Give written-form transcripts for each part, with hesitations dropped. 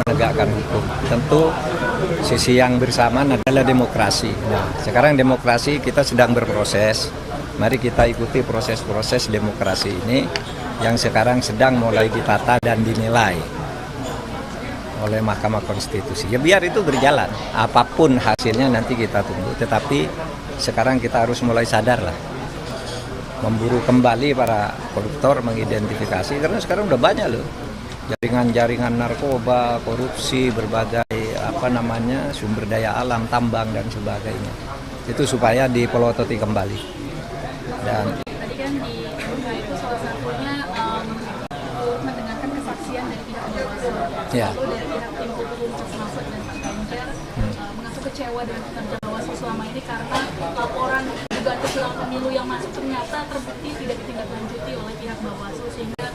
menegakkan hukum. Tentu sisi yang bersamaan adalah demokrasi. Nah, sekarang demokrasi kita sedang berproses. Mari kita ikuti proses-proses demokrasi ini yang sekarang sedang mulai ditata dan dinilai oleh Mahkamah Konstitusi. Ya biar itu berjalan, apapun hasilnya nanti kita tunggu. Tetapi sekarang kita harus mulai sadar lah, memburu kembali para koruptor, mengidentifikasi, karena sekarang udah banyak loh jaringan-jaringan narkoba, korupsi, berbagai sumber daya alam, tambang dan sebagainya. Itu supaya dipelototi kembali. Dan tadi kan di MK itu salah satunya mendengarkan kesaksian dari pihak Bawaslu. Ya. Lalu dari pihak tim hukum Mas Mahfud dan Pak Ganjar mengaku kecewa dengan kinerja Bawaslu selama ini karena laporan dugaan kecurangan pemilu yang masuk ternyata terbukti tidak ditindaklanjuti oleh pihak Bawaslu, sehingga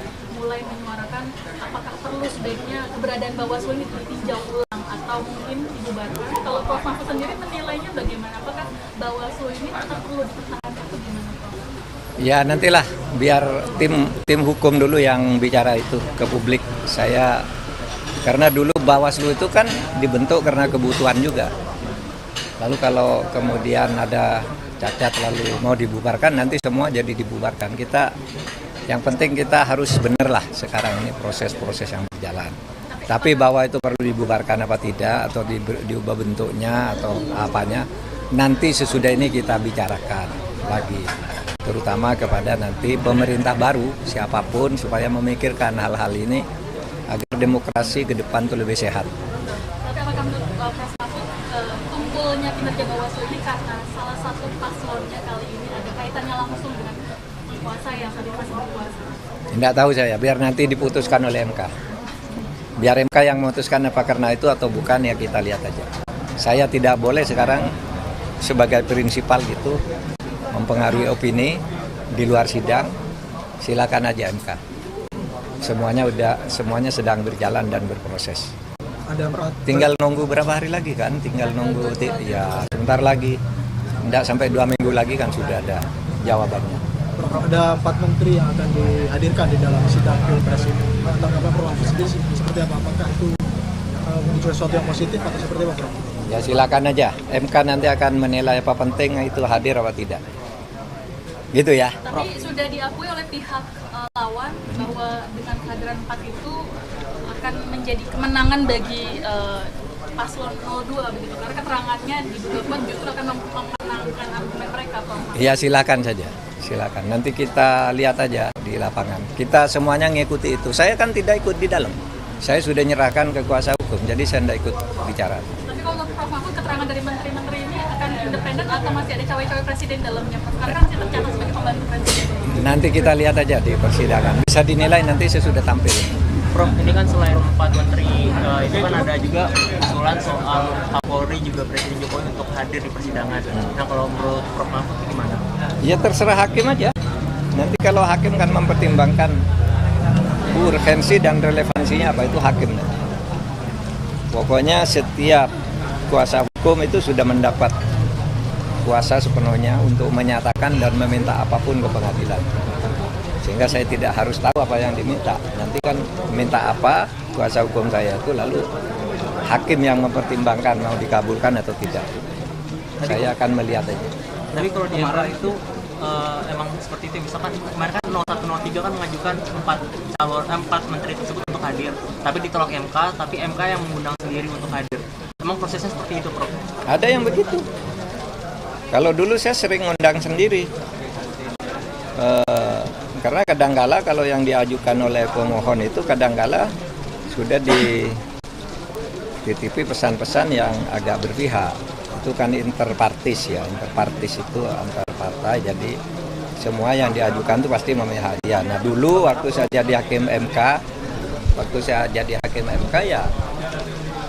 mulai menyuarakan apakah perlu sebaiknya keberadaan Bawaslu ini ditinjau ulang atau mungkin dibubarkan. Kalau Prof. Mahfud sendiri menilainya bagaimana? Apakah Bawaslu ini tetap perlu dipertahankan atau gimana, Prof? ya nantilah biar tim hukum dulu yang bicara itu ke publik. Karena dulu Bawaslu itu kan dibentuk karena kebutuhan juga. Lalu kalau kemudian ada cacat lalu mau dibubarkan, nanti semua jadi dibubarkan. Yang penting kita harus benar lah sekarang ini proses-proses yang berjalan. Tapi bahwa itu perlu dibubarkan apa tidak, atau diubah bentuknya atau apanya, nanti sesudah ini kita bicarakan lagi. Terutama kepada nanti pemerintah baru, siapapun, supaya memikirkan hal-hal ini agar demokrasi ke depan itu lebih sehat. Tapi apakah menurut Prof. Mahfud tumpulnya kinerja Bawaslu ini karena salah satu paslonnya kali ini ada kaitannya langsung dengan kuasa yang tadi masih berkuasa? Tidak tahu saya, biar nanti diputuskan oleh MK. Biar MK yang memutuskan apa karena itu atau bukan, ya kita lihat aja. Saya tidak boleh sekarang sebagai prinsipal gitu mempengaruhi opini di luar sidang. Silakan aja MK. Semuanya sedang berjalan dan berproses. Tinggal nunggu berapa hari lagi kan? Tinggal nunggu ya sebentar lagi. Tidak sampai 2 minggu lagi kan sudah ada jawabannya. Ada 4 menteri yang akan dihadirkan di dalam sidang Pilpres ini. Tanggapan Prof. sendiri seperti apa? Apakah itu menuju sesuatu yang positif atau seperti apa, Prof? Ya silakan aja. MK nanti akan menilai apa penting itu hadir apa tidak. Gitu ya. Tapi sudah diakui oleh pihak lawan bahwa dengan kehadiran 4 itu akan menjadi kemenangan bagi paslon 02 begitu. Karena keterangannya di Bogor justru akan memenangkan argumen mereka, Prof. Ya silakan saja. Silakan. Nanti kita lihat aja di lapangan. Kita semuanya ngikuti itu. Saya kan tidak ikut di dalam. Saya sudah nyerahkan ke kuasa hukum, jadi saya tidak ikut bicara. Tapi kalau Prof. Mahfud, keterangan dari menteri-menteri ini akan independen atau masih ada cawe-cawe presiden dalamnya, Prof? Karena kan masih tercatat sebagai pembantu presiden. Nanti kita lihat aja di persidangan. Bisa dinilai nanti sesudah tampil. Prof, ini kan selain 4 menteri, itu kan ada juga usulan soal Kapolri juga Presiden Jokowi untuk hadir di persidangan. Nah, kalau menurut Prof. Mahfud gimana? Ya terserah hakim aja. Nanti kalau hakim kan mempertimbangkan urgensi dan relevansinya apa, itu hakim. Pokoknya setiap kuasa hukum itu sudah mendapat kuasa sepenuhnya untuk menyatakan dan meminta apapun ke pengadilan. Sehingga saya tidak harus tahu apa yang diminta. Nanti kan minta apa kuasa hukum saya itu, lalu hakim yang mempertimbangkan mau dikabulkan atau tidak. Saya akan melihat aja. Tapi kalau di MK itu emang seperti itu. Misalkan kemarin kan 01, 03 kan mengajukan 4 menteri tersebut untuk hadir. Tapi ditolak MK, tapi MK yang mengundang sendiri untuk hadir. Emang prosesnya seperti itu, Prof? Ada yang begitu. Kalau dulu saya sering undang sendiri. Karena kadangkala kalau yang diajukan oleh pemohon itu kadangkala sudah dititipi pesan-pesan yang agak berpihak. Itu kan interpartis ya, interpartis itu antar partai, jadi semua yang diajukan itu pasti memihak dia. Nah dulu waktu saya jadi hakim MK, ya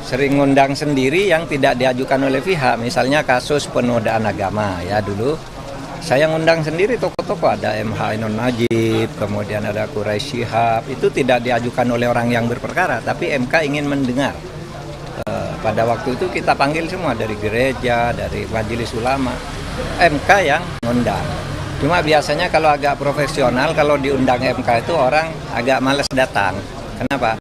sering ngundang sendiri yang tidak diajukan oleh pihak. Misalnya kasus penodaan agama ya, dulu saya ngundang sendiri tokoh-tokoh, ada MH Ainun Najib, kemudian ada Quraisy Shihab, itu tidak diajukan oleh orang yang berperkara, tapi MK ingin mendengar. Pada waktu itu kita panggil semua dari gereja, dari majelis ulama, MK yang ngundang. Cuma biasanya kalau agak profesional, kalau diundang MK itu orang agak males datang. Kenapa?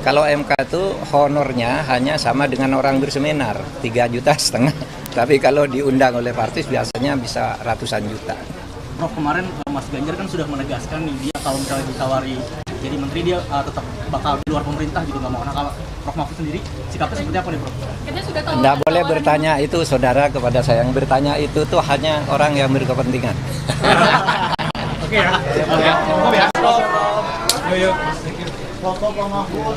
kalau MK itu honornya hanya sama dengan orang berseminar, 3,5 juta. Tapi kalau diundang oleh partis biasanya bisa ratusan juta. Prof, kemarin Mas Ganjar kan sudah menegaskan nih, dia kalau misalnya ditawari jadi menteri dia tetap bakal di luar pemerintah gitu, nggak mau. Nah kalau Prof Mahfud sendiri sikapnya seperti apa nih Prof? Katanya sudah tahu. Tidak boleh bertanya itu saudara kepada saya. Yang bertanya itu tuh hanya orang yang berkepentingan. Oke ya. Cukup ya. Yuk. Foto Pak Mahfud.